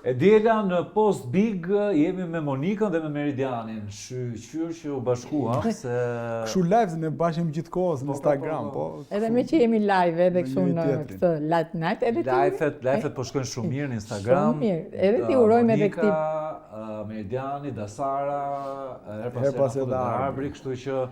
E djela në Post Big jemi me Monikën dhe me Meridianin. Shqyr që u bashkua se... Kështu live ne bashim gjithë kohës në Instagram, po. Edhe me që jemi live edhe kështu në këtë late night, edhe ti... Live-et po shkojnë shumë mirë në Instagram. Shumë mirë, edhe ti urojmë edhe këti... Monika, Meridiani, Dasara, Herpas edhe Arbri, kështu që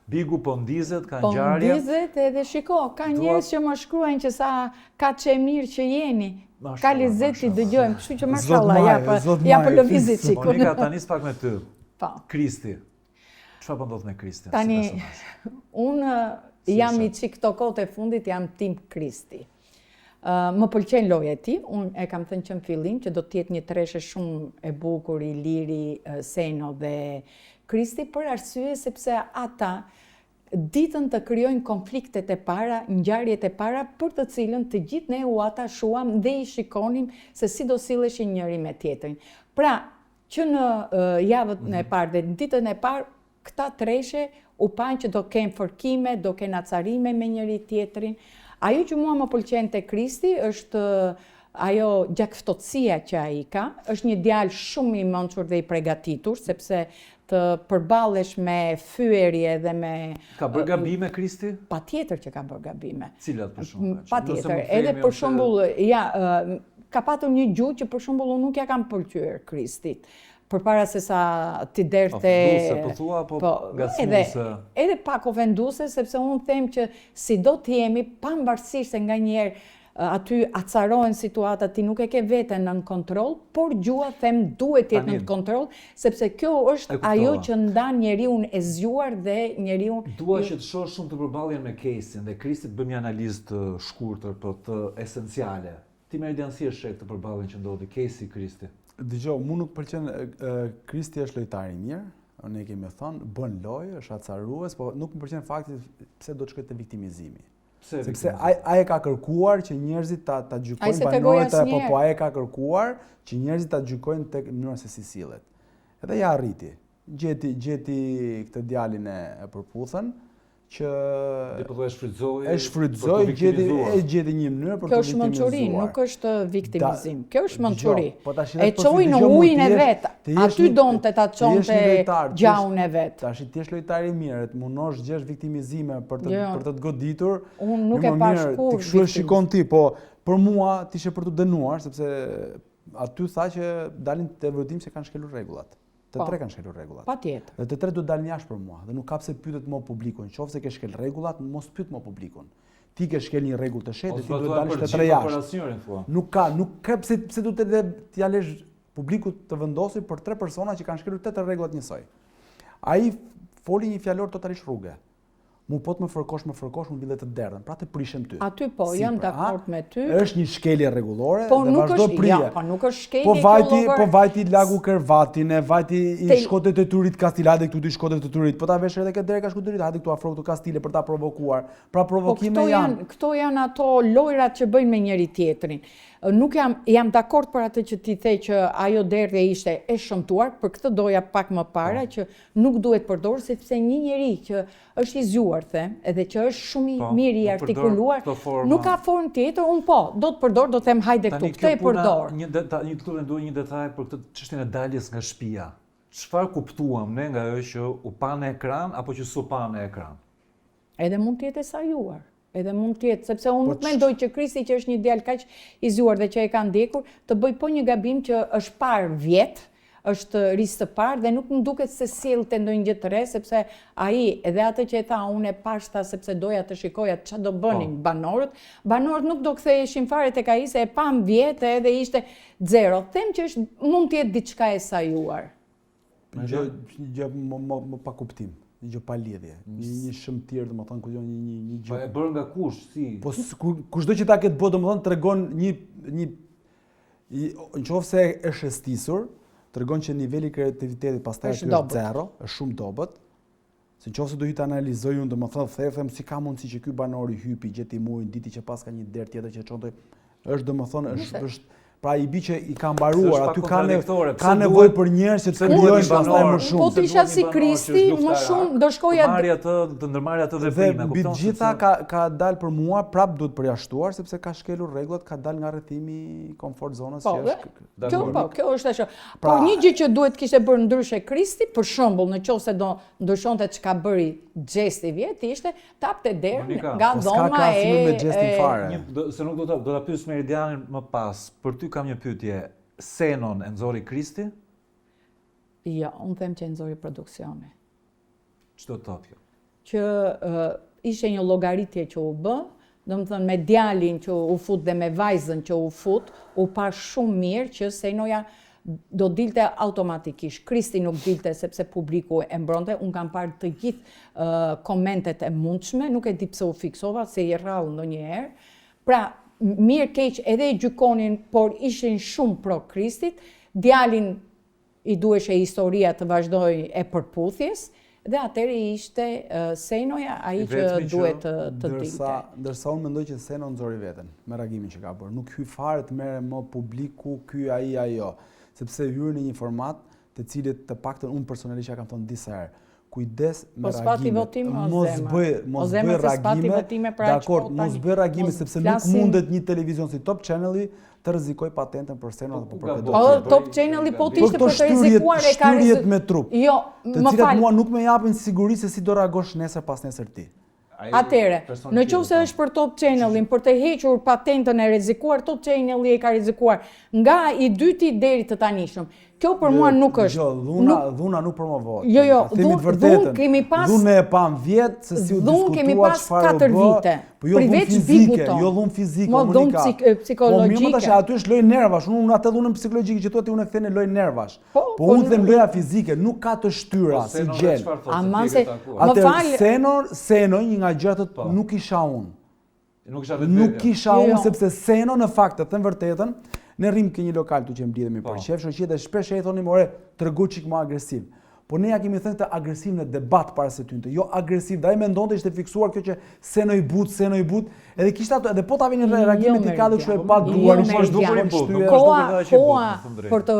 Bigu po ndizet, ka ngjarje. Po ndizet edhe shiko, ka njerëz që më shkruajnë që sa ka që mirë që jeni. Ka lezet t'i dëgjojmë, kështu që mashallah, ja për lëvizit qiku. Monika, ta nis pak me ty. Kristi. Çfarë po ndodh me Kristin? Tani, unë jam i qik këto kohët e fundit, jam tim Kristi. Më pëlqen loja e ti, unë e kam thënë që në fillim, që do t'jetë një treshe shumë e bukur, i liri, Seno dhe Kristi, për arsye sepse ata ditën të kryojnë konfliktet e para, ngjarjet e para, për të cilën të gjithë ne u atashuam dhe i shikonim se si do silleshin njëri me tjetrin. Pra, që në javën e parë dhe në ditën e parë, këta treshe u panë që do kenë fërkime, do kenë acarime me njëri tjetrin. Ajo që mua më pëlqen te Kristi është ajo gjakftotësia që ai ka, është një djalë shumë i mençur dhe i përgatitur, sepse të përballesh me fyerje dhe me... Ka bërë gabime Kristi? Patjetër që ka bërë gabime. Cilat për shembull? Patjetër. Edhe për shembull, ka patur një gjuhë që për shembull unë nuk ja kam pëlqyer Kristit. Përpara se sa ti derte... Ofenduese, po thua, po gacmuese. Edhe pak ofenduese, sepse unë them që si do t'jemi, pavarësisht se nganjëherë aty acarohen situatat, ti nuk e ke veten në kontroll, por gjua them duhet jetë në kontroll, sepse kjo është ajo që ndan njeriun e zgjuar dhe njeriun... Dua që të shoh shumë të përballjen me Kesin dhe Kristit, bëjmë një analizë të shkurtër, po të esenciale. Ti Meridian si e sheh këtë përballjen që ndodhi Kesi Kristi? Dëgjoj, mu nuk pëlqen Kristi është lojtar i mirë, ne kemi thënë, bën lojë, është acarues, po nuk më pëlqen fakti pse do të shkojë te viktimizimi. Sepse ai ka kërkuar që njerëzit ta gjykojnë banorët, po ai ka kërkuar që njerëzit ta gjykojnë tek mënyra se si sillet. Edhe ja arriti. Gjeti këtë djalin e përputhën që e shfrytëzoi, gjeti një mënyrë për të viktimizzuar. Kjo është mençuri, nuk është viktimizim. Kjo është mençuri. E çoi në ujin e vet. Aty donte ta çonte gjaun e vet. Tash ti je lojtar i mirë, të mundosh gjesh viktimizime për të goditur. Unë nuk e pash kur. Ti kështu e shikon ti, po për mua ti ishe për të dënuar, sepse aty tha që dalin te vërtetim se kanë shkelur rregullat. Të tre kanë shkelur rregullat. Patjetër. Dhe të tre do dalin jashtë për mua dhe nuk ka pse pyetet më publikun. Nëse ke shkel rregullat, mos pyet më publikun. Ti ke shkel një rregull të shehtë, ti duhet dalësh të tre jashtë. Nuk ka pse do të t'ia lësh publikut të vendosë për tre persona që kanë shkelur tetë rregullat njësoj. Ai foli një fjalor totalisht rrugë. Mu po të më fërkosh, më mbillet të derdhen, pra të prishem ty. Aty po, jam dakord me ty. Është një shkelje rregullore dhe vazhdo prije. Po nuk është shkelje po vajti lagu Kërvatin, vajti i shkote të turit Kastilade, këtu të shkote të turit, po ta vesh edhe këtë dreka shkuturit, hajde këtu afro këtu Kastile për ta provokuar. Pra provokime janë. Këto janë ato lojrat që bëjnë me njëri tjetrin. Nuk jam dakord për atë që ti the që ajo derdhje ishte e shëmtuar, për këtë doja pak më para që nuk duhet përdorur sepse një njeri që është i zgjuar edhe që është shumë i mirë i artikuluar, nuk ka formë tjetër, unë do të përdor, do të them hajde këtu, këtë e përdor. Një detaj për këtë çështjen e daljes nga shtëpia. Çfarë kuptuam ne nga ajo që u pa në ekran apo që s'u pa në ekran? Edhe mund të jetë e sajuar. Edhe mund të jetë, sepse unë nuk mendoj që Kristi që është një djalë kaq i zgjuar dhe që e ka ndjekur, të bëj po një gabim që është parë vjet, është risë të parë dhe nuk më duket se sillte ndonjë gjë të re, sepse ai edhe atë që e tha unë e pashta sepse doja të shikoja ç'a do bënin banorët. Banorët nuk do ktheheshin fare tek ai se e pam vjet edhe ishte zero. Them që mund të jetë diçka e sajuar. Gjë më pa kuptim. Një gjë pa lidhje, një shëmtir, domethënë kur një gjë. Po e bën nga kush, si? Po kushdo që ta ketë bëu, domethënë tregon një nëse është shestisur, tregon që niveli i kreativitetit pastaj është zero, është shumë dobët. Se nëse do të analizoj unë, domethënë them si ka mundësi që ky banor i hypi, gjeti muin, diti që pas ka një derë tjetër që çonte, është domethënë është Pra i bi që i ka mbaruar, aty ka nevojë nevojë për njerëz që të krijojnë pastaj më shumë. Po të isha si Kristi, më shumë do shkoja të ndërmarrja të veprime, kupton? Dhe mbi gjitha ka dalë për mua, prap duhet përjashtuar sepse ka shkelur rregullat, ka dalë nga rrethimi i komfort zonës që është. Kjo është ashtu. Por një gjë që duhet kishte bërë ndryshe Kristi, për shembull, nëse do ndryshonte çka bëri xhesti vjet, ishte tapte derën nga dhoma se nuk do ta pyes Meridianin më pas. Për ty kam një pyetje. Senon e nxori Kristi? Jo, unë them që e nxori produksioni. Ç'do të thotë kjo? Që ishte një llogaritje që u bë, domethënë me djalin që u fut dhe me vajzën që u fut, u pa shumë mirë që Senoja do dilte automatikisht. Kristi nuk dilte sepse publiku e mbronte. Unë kam parë të gjithë komentet e mundshme, nuk e di pse u fiksova, se i rrallë ndonjëherë. Pra, mirë keq edhe i gjykonin, por ishin shumë pro Kristit. Djalin i duheshe historia të vazhdoj e përputhjes, dhe atëri ishte Senoja ai që duhet të dilte. Ndërsa unë mendoj që Seno nxori veten me reagimin që ka bërë. Nuk hy fare të merre më publiku, ky ai ajo, sepse hyrë në një format të cilit të paktën unë personalisht ja kam thënë disa herë. Kujdes me reagimet, mos bëj reagime, dakord, mos bëj reagime sepse nuk mundet një televizion si Top Channel të rrezikoj patentën për Seno apo për këtë. Top Channel po të ishte për të rrezikuar e ka shtyriet me trup. Jo, të cilat mua nuk më japin siguri se si do reagosh nesër pas nesër ti. Atëre, në qoftë se është për Top Channelin, për të hequr patentën e rrezikuar, Top Channeli e ka rrezikuar nga i dyti deri të tanishëm. Kjo për mua nuk është. Jo, dhuna nuk promovohet. Jo, dhunë kemi pas. Dhunë e pam vjet se si u diskutua çfarë. Dhunë kemi pas 4 vite. Po jo dhunë fizike, jo dhunë fizike, Monika. Dhunë psikologjike. Po më tash aty është lojë nervash. Unë atë dhunën psikologjike që thotë unë e kthen në lojë nervash. Po unë them loja fizike, nuk ka të shtyra si gjel. Atë Seno një nga gjërat nuk isha unë. Nuk kisha unë sepse Seno në fakt të them vërtetën. Ne rrim ke një lokal tu që mblidhemi për qef, shoqjet dhe shpesh e thonim more tregu çik më agresiv. Po ne ja kemi thënë këtë agresiv në debat para se tynte, jo agresiv. Ai mendonte ishte fiksuar kjo që Seno i but, edhe kishte ato, edhe po ta vinin reagimet i ka dhe kështu e pa duar, nuk është dukur i but. Koha për të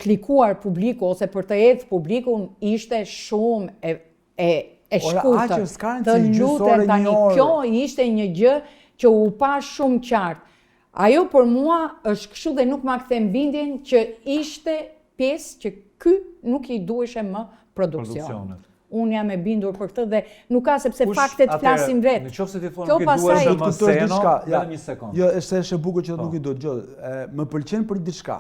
klikuar publiku ose për të hedhur publikun ishte shumë e shkurtër. Të lutem tani, kjo ishte një gjë që u pa shumë qartë. Ajo për mua është kështu dhe nuk ma kthem bindjen që ishte pjesë që ky nuk i duheshe më produksionet. Unë jam e bindur për këtë dhe nuk ka sepse faktet flasin vetë. Në qoftë se ti thonë nuk i duheshe më Seno, vetëm një sekond. Jo, është bukur që nuk i duhet. Më pëlqen për diçka,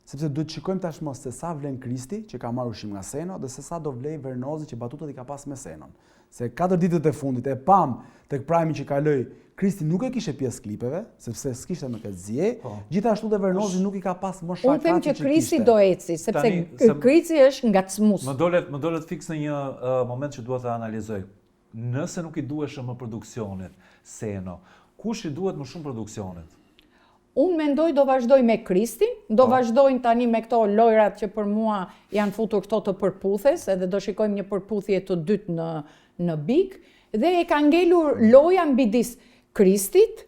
sepse duhet shikojmë tashmë se sa vlen Kristi që ka marrë ushqim nga Seno dhe se sa do vlej Vernozi që batutët i ka pas me Senon. Se 4 ditët e fundit e pam tek prajmi që kaloi, Kristi nuk e kishe pjesë klipeve, sepse s'kishte më këtë zje, gjithashtu dhe Vernozi nuk i ka pas më shakaci që kishte. Unë them që Kristi do eci, sepse Kristi është ngacmus. Më dolet fiks në një moment që duhet të analizoj. Nëse nuk i duheshe më produksionet, Seno, kush i duhet më shumë produksionet? Unë mendoj do vazhdoj me Kristin, do vazhdojnë tani me këto lojrat që për mua janë futur këto të përputhes, edhe do shikojmë një përputhje të dytë në Big, dhe e ka ngelur loja mbidis Kristit,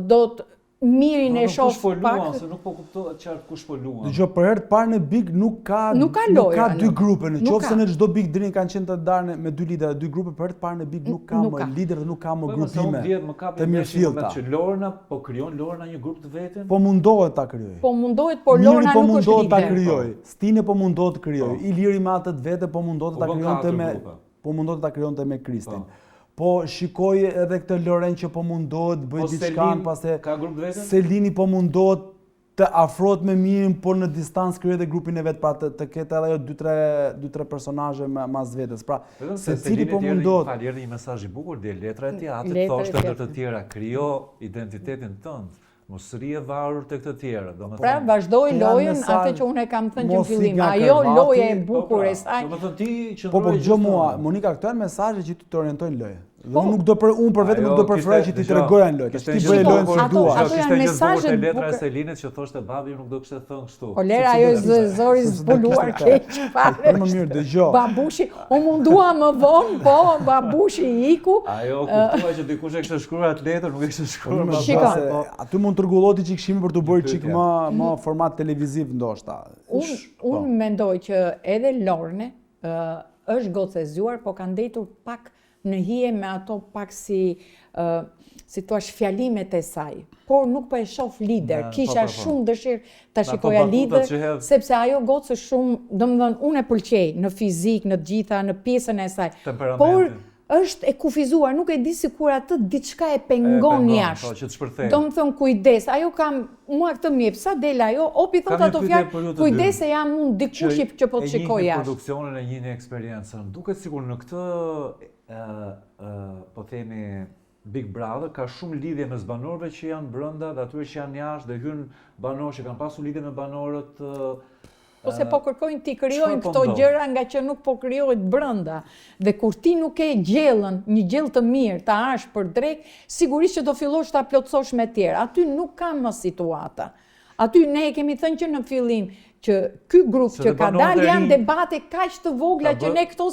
do të mirin e shoh pak. Nuk po kuptohet qartë kush po luan. Dgjoj, për herë të parë në Big nuk ka dy grupe. Në qoftë se në çdo Big drin kanë qenë të darë me 2 lider, 2 grupe, për herë të parë në Big nuk ka më lider dhe nuk ka më grupime. Të mirëfillta. Që Lorna po krijon Lorna një grup të vetën. Po mundohet ta krijojë. Po mundohet, por Lorna nuk është lider. Ta krijojë. Stine po mundohet të krijojë. Iliri me atë vetë po mundohet ta krijonte me Kristin. Po shikoj edhe këtë Loren që po mundohet bëj diçka, pastaj ka grup vetëm. Selini po mundohet të afrohet me Mirin, por në distancë krijoj edhe grupin e vet, pra të ketë edhe ajo 2-3 personazhe mas vetes. Pra, secili po mundohet. Erdhi një mesazh i bukur deri letra e teatrit, thoshte ndër të tjera, krijo identitetin tënd. Mos rrie varur tek të tjerë, domethënë. Pra vazhdoi lojën atë që unë e kam thënë që në fillim. Ajo loja e bukur e saj. Domethënë ti Po gjë mua, Monika, këto janë mesazhe që ti të orientojnë lojë. Dhe unë për vetëm nuk do preferoj që ti tregoja në lojë. Ti bëj lojën si dua. Ato janë mesazhe të letra e Selinit që thoshte babi nuk do kishte thënë kështu. O lera ajo zori zbuluar keq fare. Më mirë dëgjoj. Babushi, u mundua më vonë, po babushi iku. Ajo kuptoi që dikush e kishte shkruar atë letër, nuk e kishte shkruar babai. Aty mund të rregulloti çik kishim për të bërë çik më format televiziv ndoshta. Unë mendoj që edhe Lorne është gocëzuar, po ka ndetur pak në hije me ato pak si thua fjalimet e saj. Por nuk po e shoh lider. Kisha shumë dëshirë ta shikoja lider, sepse ajo gocë shumë, domethënë unë e pëlqej në fizik, në të gjitha, në pjesën e saj. Por është e kufizuar, nuk e di sikur atë diçka e pengon jashtë. Domethënë kujdes, ajo mua këtë më jep, sa del ajo, opi thot ato fjalë, kujdes se jam unë dikush që po të shikoj jashtë. Produksionin e njëni eksperiencën. Duket sikur në këtë po themi Big Brother ka shumë lidhje me banorëve që janë brenda dhe atyre që janë jashtë dhe hyn banorë që kanë pasur lidhje me banorët. Ose po kërkojnë ti krijojnë këto gjëra nga që nuk po krijohet brenda. Dhe kur ti nuk e gjellën, një gjell të mirë, ta hash për drek, sigurisht që do fillosh ta plotësosh me tjerë. Aty nuk ka më situata. Aty ne kemi thënë që në fillim që ky grup që ka dalë janë debate kaq të vogla që ne këto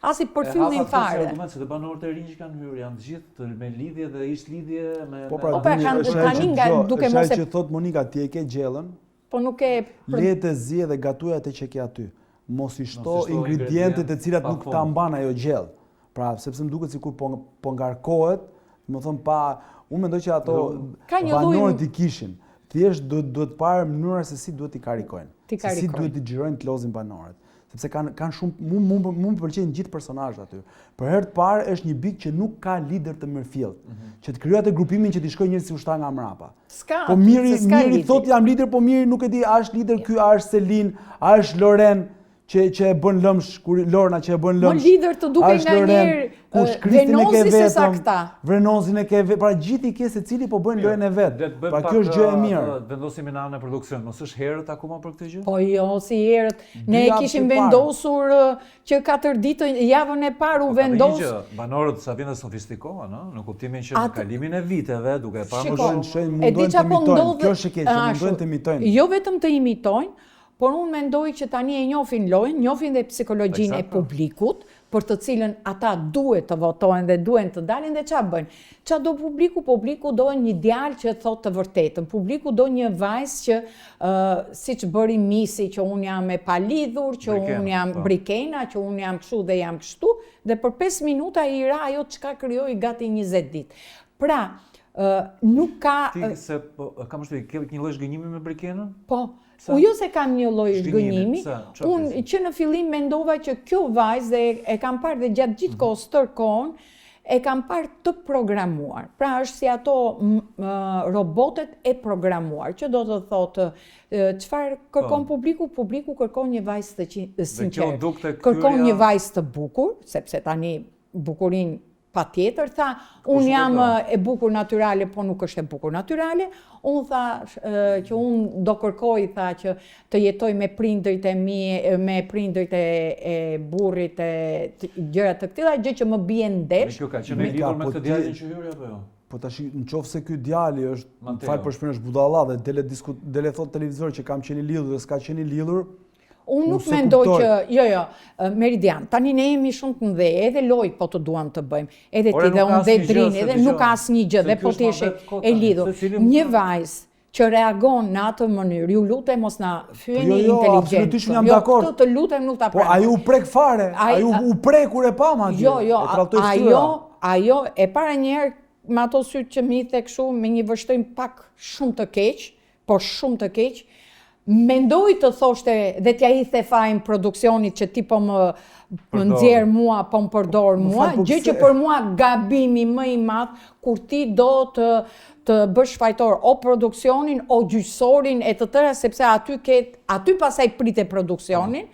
asi për filmin fare. Argument se të banorët e rinj që kanë hyrë janë të gjithë me lidhje dhe ish lidhje me. Po pra tani nga duke mos e që thot Monika ti e ke gjellën. Po nuk e le të zie dhe gatuaj atë që ke aty. Mos i shto ingredientet e cilat nuk ta mban ajo gjellë. Pra sepse më duket sikur po ngarkohet, më thon pa, unë mendoj që ato banorët i kishin. Thjesht duhet parë mënyra se si duhet i karikojnë. Se si duhet i xhirojnë të lozin banorët. Sepse kanë shumë mu pëlqejnë gjithë personazhet aty. Për herë të parë është një bik që nuk ka lider të mirëfillt, që të krijojë atë grupimin që të shkojnë njerëz si ushtar nga mrapa. Po miri thot jam lider, po miri nuk e di a është lider ky, a është Selin, a është Loren që e bën lëmsh, kur Lorna që e bën lëmsh. Mo lider të duke nga njerë Venozin se sa këta. Venozin e ke vetë, pra gjithë i ke secili po bëjnë lojën e vet. Pra kjo është gjë e mirë. Vendosim në anën e produksion, mos është herët akoma për këtë gjë? Po jo, si herët. Ne kishim vendosur që 4 ditë javën e parë u vendos. Banorët sa vjen sofistikohen, në kuptimin që në kalimin e viteve, duke parë mundojnë të imitojnë. Kjo është e keq, mundojnë të imitojnë. Jo vetëm të imitojnë, por unë mendoj që tani e njohin lojën, njohin dhe psikologjinë e publikut, për të cilën ata duhet të votojnë dhe duhet të dalin dhe çfarë bëjnë. Çfarë do publiku? Publiku do një djalë që thotë të vërtetën. Publiku do një vajzë që siç bëri Misi, që unë jam e palidhur, që unë jam brikena, që unë jam kështu dhe jam kështu, dhe për 5 minuta i ra ajo çka krijoi gati 20 ditë. Pra, nuk ka Ti se kam vështirë, ke një lloj zgënjimi me brikenën? Po. Jo se kam një lloj zgënjimi, unë që në fillim mendova që kjo vajzë, e kam parë dhe gjatë gjithë kohës tërkohën, e kam parë të programuar. Pra është si ato robotet e programuar, që do të thotë çfarë kërkon publiku? Publiku kërkon një vajzë të sinqertë. Kërkon një vajzë të bukur, sepse tani bukurinë pa tjetër, tha, unë jam e bukur natyrale, po nuk është e bukur natyrale, unë tha që unë do kërkoj, tha, që të jetoj me prindërit e mi, me prindërit e burrit, gjëra të këtilla, gjë që më bie ndesh. Kjo ka qenë lidhur me këtë djalin që hyri apo jo? Po tash nëse ky djali është, fal për shpinën, është budalla dhe dele thot televizor që kam qenë i lidhur dhe s'ka qenë i lidhur. Unë nuk mendoj që, jo, Meridian, tani ne jemi shumë të mëdhej, edhe loj po të duam të bëjmë, edhe ti dhe unë dhe Drini, edhe nuk ka asnjë gjë, dhe po t'ishe e lidhur. Një vajzë që reagon në atë mënyrë, ju lutem mos na fyeni inteligjencë. Jo, këtë të lutem nuk ta pranoj. Po ai u prek fare, ai u prek kur e pa madje. Jo, ajo e para një herë me ato sytë që mi the kështu me një vështrim pak shumë të keq, po shumë të keq. Mendoj të thoshte dhe t'ja i the fajin produksionit që ti po më nxjerr mua, po më përdor mua, gjë që për mua gabimi më i madh kur ti do të bësh fajtor o produksionin o gjyqësorin e të tëra, sepse aty pasaj prite produksionin,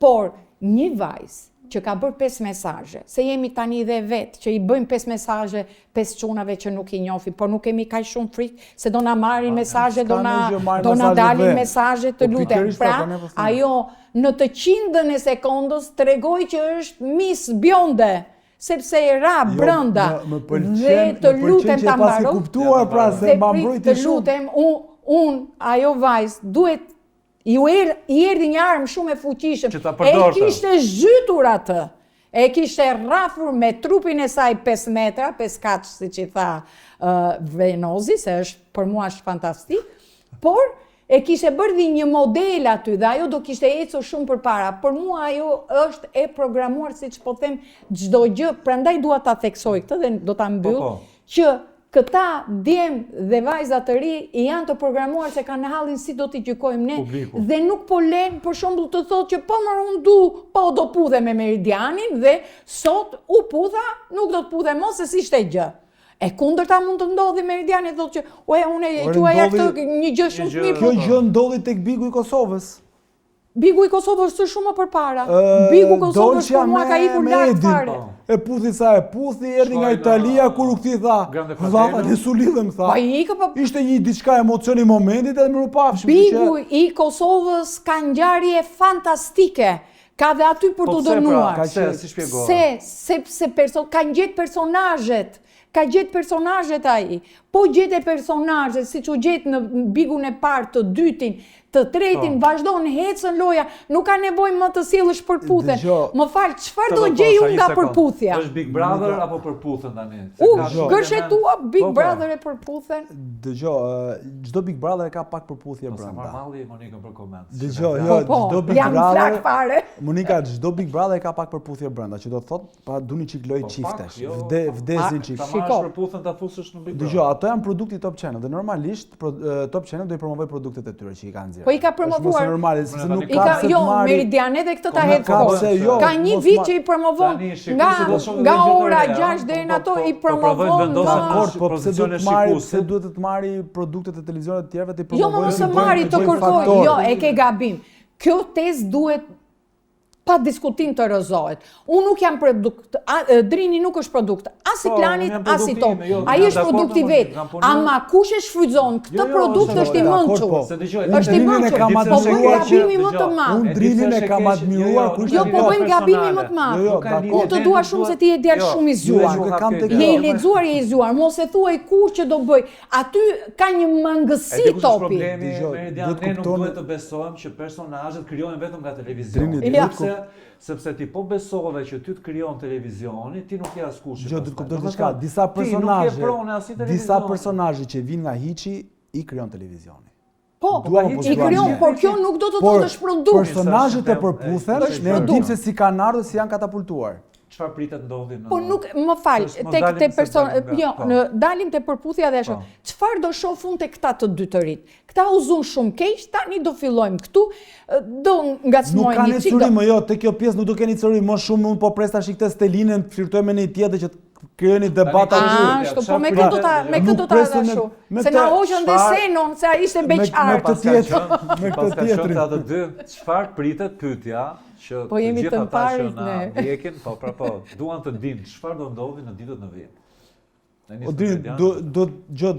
por një vajzë që ka bërë 5 mesazhe, se jemi tani dhe vetë, që i bëjmë 5 mesazhe 5 çunave që nuk i njohim, por nuk kemi kaq shumë frikë se do na marrin mesazhe, do na dalin mesazhe të lutem. Pra, ajo në të 100 e sekondës tregoi që është Miss Bjonde, sepse e ra brenda. Dhe të lutem ta mbaroj. Kuptuar pra se ma mbrojti shumë. Të lutem, ajo vajzë duhet i erdhi një armë shumë e fuqishëm. E kishte zhytur atë. E kishte rrafur me trupin e saj 5 metra, 5 kaç, siç i tha Venozi, se për mua është fantastik, por e kishte bërë një model aty dhe ajo do kishte ecur shumë përpara. Për mua ajo është e programuar, siç po them, çdo gjë, prandaj dua ta theksoj këtë dhe do ta mbyll, që këta djemë dhe vajza të ri janë të programuar se kanë hallin si do t'i gjykojmë ne dhe nuk po len për shembull të thotë që po më do pudhe me Meridianin dhe sot u pudha, nuk do të pudhe mos se si ishte gjë. E kundërta mund të ndodhi Meridiani thotë që unë e quaja këtë një gjë shumë të mirë. Kjo gjë ndodhi tek Bigu i Kosovës. Bigu i Kosovës është shumë më përpara. Bigu i Kosovës për mua ka ikur lart fare. E puthi sa e puthi, erdhi nga Italia kur u kthi tha, "Valla ne sulidhem" tha. Ishte një diçka emocioni i momentit edhe më pafshim. Bigu i Kosovës ka ngjarje fantastike. Ka dhe aty për të dënuar. Sepse ka gjetë personazhet. Ka gjetë personazhet ai. Po gjete personazhet, siç u gjetë në Bigun e parë, të dytin, të tretin, vazhdon hecën loja, nuk ka nevojë më të sjellësh përputhen. Më fal, çfarë do gjej unë nga përputhja? Është Big Brother apo përputhen tani? Gërshetua Big Brother e përputhen. Dëgjoj, çdo Big Brother ka pak përputhje brenda. Marrmalli Monika për koment. Dëgjoj, çdo Big Brother. Monika, çdo Big Brother ka pak përputhje brenda, që do të thotë pa duni çik lojë çiftesh. Vdesin çik. Ta marrësh përputhen ta fusësh në Big Brother. Dëgjoj, ato janë produkti Top Channel dhe normalisht Top Channel do i promovoj produktet e tyre që i kanë. Po i ka promovuar. Jo, Meridian edhe këtë ta hedh kohë. Ka një vit që i promovon nga ora 6 deri në ato i promovon. Po pse duhet të marri produktet e televizionit të tjerëve të i Jo, promovojnë? mos e marri të kërkoj. Jo, e ke gabim. Kjo tezë duhet pa diskutim të rëzohet. Unë nuk jam produkt, Drini nuk është produkt, as i Klanit, as i Top. Ai është produkt i vetë. Ama kush e shfrytëzon këtë produkt është i mençur. Është i mençur. Po bëjmë gabimi më të madh. Unë Drinin e kam admiruar kur Jo, po bëjmë gabimi më të madh. Unë të dua shumë se ti je djalë shumë i zgjuar. Je i lexuar, je i zgjuar. Mos e thuaj kur që do bëj. Aty ka një mangësi Topi. Ne nuk duhet të besojmë që personazhet krijohen vetëm nga televizioni. Sepse ti po besove që ty të krijon televizioni, ti nuk je askush. Jo, do të kuptoj diçka. Disa personazhe që vijnë nga hiçi i krijon televizioni. Po, i krijon, por kjo nuk do të thotë është produkt. Personazhet e përputhen, ne dimë se si kanë ardhur, si janë katapultuar. Çfarë pritet ndodhi në... Po nuk, më fal, te person, jo, dalim te përputhja dhe ashtu. Çfarë do shohun te këta të dy të rit? Këta u zun shumë keq, tani do fillojmë këtu, do ngacmojnë një çik. Nuk kanë më jo, te kjo pjesë nuk do keni cëri më shumë, unë po pres tash këtë Stelinën, flirtoj me një tjetër që krijoni debata ashtu. Po me këtë do ta dashu. Se na hoqën dhe Senon, se ai ishte beqar. Me këtë tjetër. Të dy, çfarë pritet pyetja që po jemi të parit ne ndjekin, po, duan të dinë çfarë do ndodhi në ditët në vijim. O Drini, do që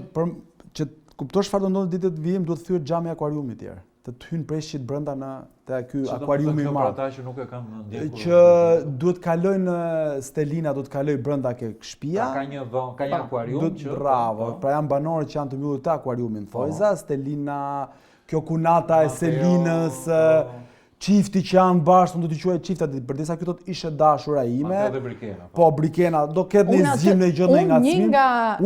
kuptosh çfarë do ndodhi në ditët në vijim, duhet thyer xhami akvariumit tjerë. Të hyjnë preshqit brenda në ky akvariumi i madh. Ata që nuk e kanë ndjekur. Që duhet kalojnë Stelina, duhet kaloj brenda ke shtëpia. Ka një dhomë, ka një akvarium që bravo, pra janë banorë që janë të mbyllur te akvariumi në Thojza, Stelina, kjo kunata e Selinës, çifti që janë bashkë, do t'i quaj çiftat, përdesa këto ishe dashura ime. Mateo dhe Brikena. Po, Brikena, do ketë një zgjim në gjë në ngacmim.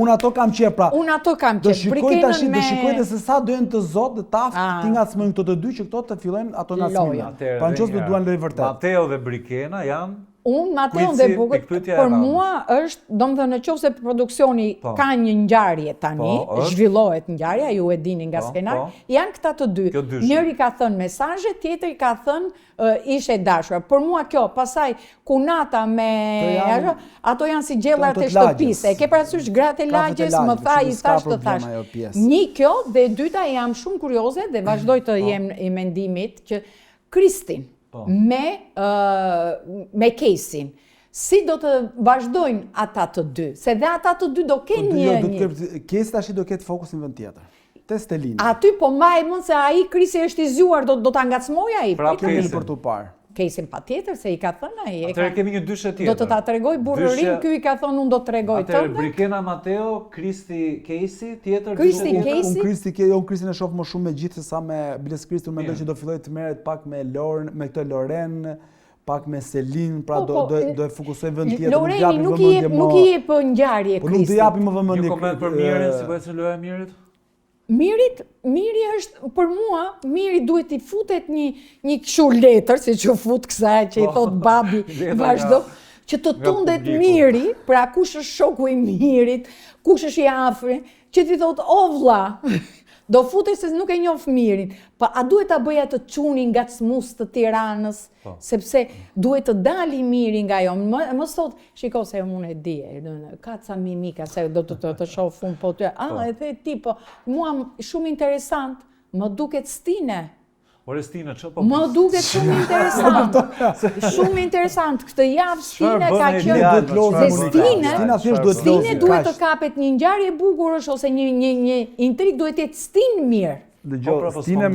Unë ato kam qef, pra. Unë ato kam qef. Brikenën me... Do shikojte se sa do jenë të zotë dhe taftë ti ngacmojnë këto të dy që këto të fillojnë ato ngacmime. Pa në qoftë do duan lojë vërtet. Mateo dhe Brikena janë Unë, Mateo dhe Bukur, për mua është, domethënë nëse produksioni ka një ngjarje tani, zhvillohet ngjarja, ju e dini nga skenar, janë këta të dy. Njëri ka thënë mesazhe, tjetri ka thënë ishe dashur. Për mua kjo, pastaj kunata me ato janë si gjellat e shtëpisë. E ke parasysh gratë e lagjes, më tha i thash të thash. Një kjo dhe dyta jam shumë kurioze dhe vazhdoj të jem i mendimit që Kristin me Kesin. Si do të vazhdojnë ata të dy? Se dhe ata të dy do kenë një... Kesi tash do ketë fokusin vend tjetër. Te Stelina. Aty po mbaj mend se ai Krisi është i zgjuar, do ta ngacmoj ai. Pra kemi për tu parë. Kesin patjetër se i ka thënë ai. Atëherë kemi një dyshe tjetër. Do të ta tregoj burrërin, ky i ka thënë unë do të tregoj tënde. Atëherë Brikena Mateo, Kristi Casey, tjetër Kristi Casey. Unë Kristin e shoh më shumë me gjithë se sa me Biles Kristi, unë mendoj që do filloj të merret pak me Loren, me këtë Loren, pak me Selin, pra do e fokusoj vend tjetër. Loreni nuk i jep ngjarje Kristi. Po nuk do japim më vëmendje. Një koment për Mirin, si bëhet se loja e Mirit? Miri është, për mua, Miri duhet i futet një kështu letër, si që fut kësaj, që i thot babi, vazhdo, që të tundet Miri, pra kush është shoku i Mirit, kush është i afri, që ti thot, o vlla, do futet se nuk e njoh Mirin, pa a duhet ta bëj atë çunin nga Cmus të Tiranës, sepse duhet të dali Miri nga ajo. Më sot, shiko se unë e di, ka ca mimika se do të shoh fund po ty. E the ti po, mua shumë interesant, më duket Stine. Ore Stina, çfarë po? Më duket shumë interesant. Shumë interesant. Këtë javë Stine ka qenë. Stine duhet të kapet një ngjarje e bukur ose një intrig duhet të jetë Stinë mirë. Dëgjoj, Stine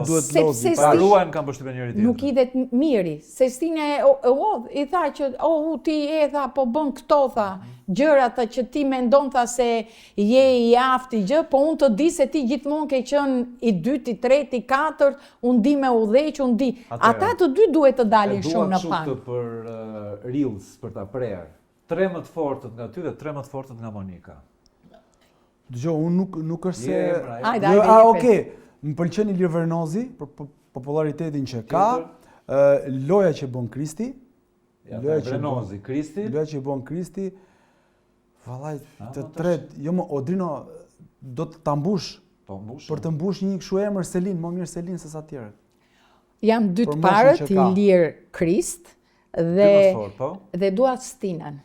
duhet lozi. Ruajnë kanë përshtypjen njëri tjetrin. Nuk idhet Miri, se Stine i tha që ti tha po bën këto tha, gjërat që ti mendon tha se je i aftë gjë, po unë të di se ti gjithmonë ke qenë i dytë, i tretë, i katërt, unë di me udhëheq, unë di. Ata të dy duhet të dalin shumë në pan. Dua për Reels për ta prerë. 3 më të fortët nga ty dhe 3 më të fortët nga Monika. Dëgjoj, unë nuk është se... Okej. Më pëlqen Ilir Vernozi për popularitetin që ka, loja që bën Kristi, Vernozi, Kristi, loja që bën Kristi, vallaj, të tretë, jo më Odrino do të ta mbush. Për të mbush një kështu emër Selin, më mirë Selin se sa të tjerët. Jam dy të parët, Ilir Krist dhe dua Stinën.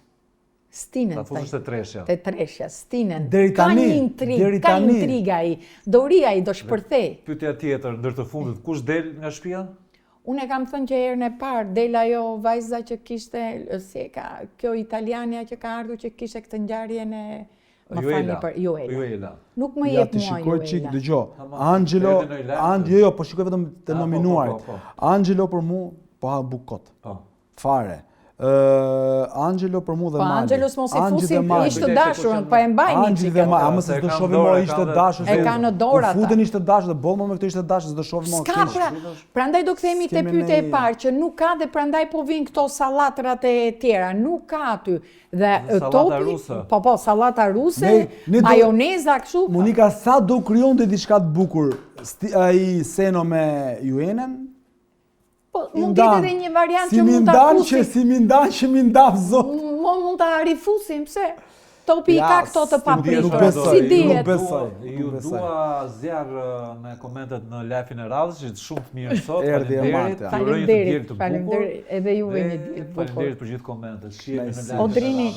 Stinën. Ta fushësh te treshja. Te treshja, Stinën. Ka një intriga ai. Doria ai do shpërthej. Pyetja tjetër ndër të fundit, kush del nga shtëpia? Unë kam thënë që herën e parë del ajo vajza që kishte, kjo italiania që ka ardhur që kishte këtë ngjarjen e Juela. Nuk më jep mua Juela. Dëgjoj, Angelo, po shikoj vetëm të nominuarit. Angelo për mua po ha bukot. Fare. Angelo për mua dhe Mali. Angelo s'mos e fusim ishte dashur, po e mbaj një çik. Ama se do shohim më ishte dashur. E ka në dorë ata. Futen ishte dashur dhe bollmo me këtë ishte dashur, do shohim më keq. Prandaj do kthehemi te pyetja e parë që nuk ka dhe prandaj po vijnë këto sallatrat e tjera, nuk ka aty. Dhe topi, po sallata ruse, majoneza kështu. Monika sa do krijonte diçka të bukur ai Seno me Juenen. Po, mund të jetë edhe një variant që mund ta fusim. Si mi ndan që mi ndaf zot. Mund ta rifusim, pse? Topi i ka këto të papritur. Si dihet? Ju dua zjarr me komentet në live-in e radhës, që shumë të mirë sot. Faleminderit. Faleminderit edhe juve një ditë bukur. Faleminderit për gjithë komentet. Shihemi në live. Odrini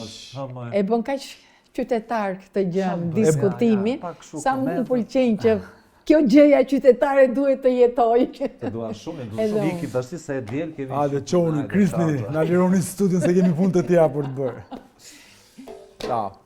e bën kaq qytetar këtë gjë, diskutimin. Sa më pëlqen që kjo gjëja qytetare duhet të jetoj. Të dua shumë, iki tash se e diel kemi. Hajde çoni Kristi, na lironi studion se kemi punë të tjera për të bërë. Ciao.